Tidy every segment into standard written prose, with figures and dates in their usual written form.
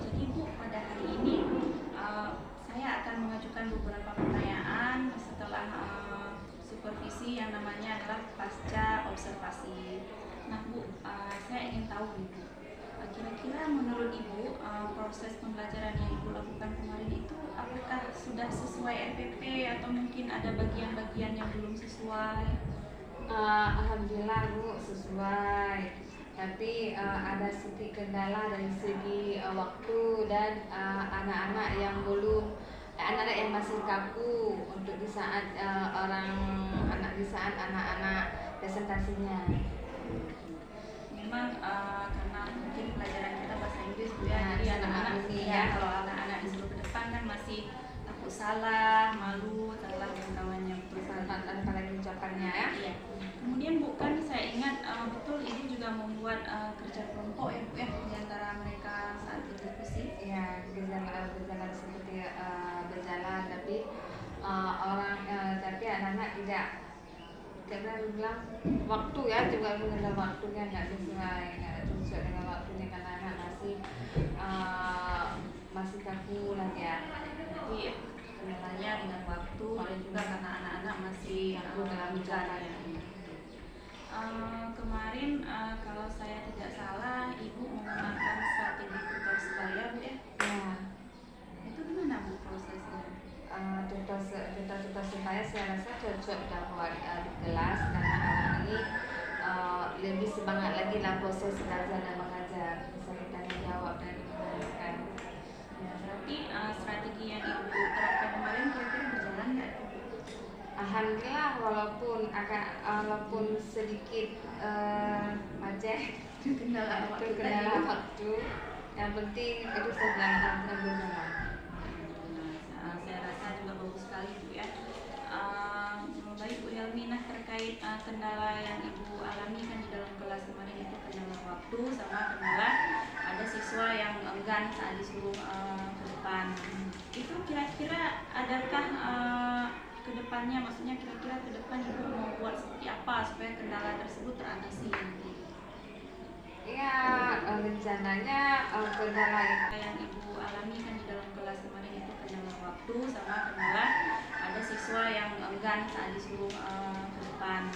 Jadi Bu, pada hari ini saya akan mengajukan beberapa pertanyaan setelah supervisi yang namanya adalah pasca observasi. Nah Bu, saya ingin tahu nih Bu, kira-kira menurut Ibu proses pembelajaran yang Ibu lakukan kemarin itu apakah sudah sesuai RPP atau mungkin ada bagian-bagian yang belum sesuai? Alhamdulillah Bu, sesuai. Tapi ada sedikit kendala dari segi waktu dan anak-anak yang belum anak-anak yang masih kaku untuk di saat anak-anak presentasinya. Memang karena mungkin pelajaran kita bahasa Inggris Bu ya, jadi anak-anak ya. Kalau anak-anak disuruh ke depan kan masih takut salah, malu, salah dan kawannya. Apalagi ucapannya ya. Iya. Kemudian Bu, kan saya ingat betul Ibu juga membuat kerja kelompok ya Bu ya, di antara mereka saat diskusi. Ya, berjalan seperti berjalan, tapi tapi anak-anak tidak bilang waktu ya, juga mengenai waktunya nggak sesuai dengan waktunya karena anak masih kaku lah ya. Jadi kendalanya dengan waktu dan juga karena anak-anak masih kaku dalam bicara ya. Kemarin kalau saya tidak salah Ibu menggunakan strategi tutor sebaya Bu ya? Ya. Itu gimana Bu prosesnya? Tutor sebaya saya rasa cocok buat di kelas karena anak ini lebih semangat lagi lah proses belajar dan mengajar, bisa bertanya jawab dan menanyakan. Ya, berarti strategi yang Ibu terapkan kemarin kira-kira berjalan nggak? Alhamdulillah, walaupun sedikit macet kendala waktu, yang penting itu sedang berjalan. Saya rasa juga bagus sekali Bu ya. Baik Bu Helmi, nah terkait kendala yang Ibu alami kan di dalam kelas kemarin itu kendala waktu sama kendala ada siswa yang enggan saat disuruh ke depan. Itu kira-kira adakah kedepannya, maksudnya kira-kira ke depan Ibu mau buat seperti apa supaya kendala tersebut teratasi nanti? Ya, rencananya kendala yang Ibu alami kan di dalam kelas kemarin itu kendala waktu sama kendala ada siswa yang enggan saat disuruh ke depan.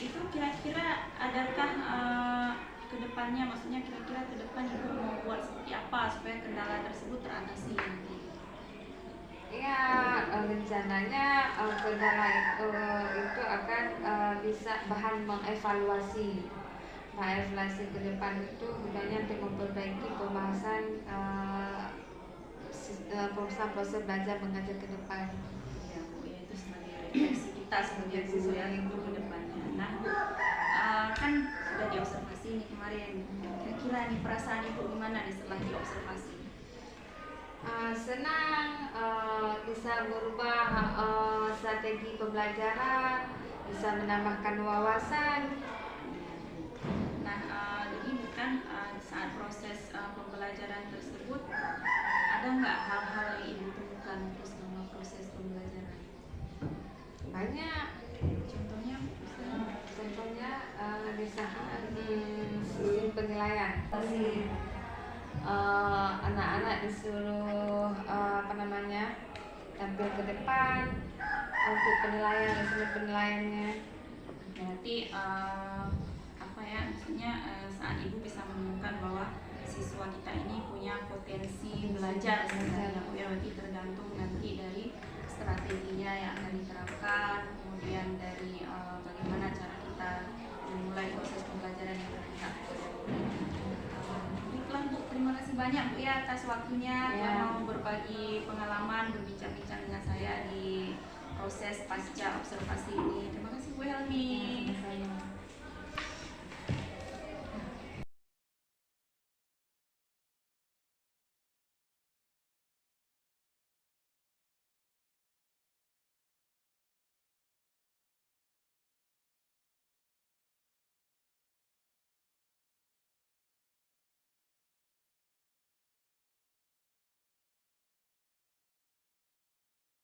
Itu kira-kira adakah kedepannya, maksudnya kira-kira ke depan Ibu mau buat seperti apa supaya kendala tersebut teratasi nanti? Ya, rencananya kendala itu akan bisa bahan mengevaluasi ke depan itu gunanya untuk memperbaiki pembahasan proses belajar mengajar ke depan. Ya Bu, ya itu sebagai refleksi kita sebagai guru ya untuk ke depannya. Nah Bu, kan sudah diobservasi nih kemarin. Kira-kira nih perasaan Ibu gimana nih setelah diobservasi? Senang bisa merubah strategi pembelajaran, bisa menambahkan wawasan. Nah, jadi bukan saat proses pembelajaran tersebut ada nggak hal-hal yang Ibu temukan selama proses pembelajaran? Banyak. Contohnya di saat sistem penilaian. Anak-anak disuruh tampil ke depan untuk penilaiannya. Berarti maksudnya saat Ibu bisa menemukan bahwa siswa kita ini punya potensi belajar sebenarnya Bu ya, berarti tergantung nanti dari strateginya yang akan diterapkan, kemudian dari bagaimana cara kita memulai proses pembelajaran yang berpihak. Baiklah Bu, terima kasih banyak Bu ya atas waktunya yang mau berbagi pengalaman, berbincang-bincang dengan saya di proses pasca observasi ini. Terima kasih Bu Helmi.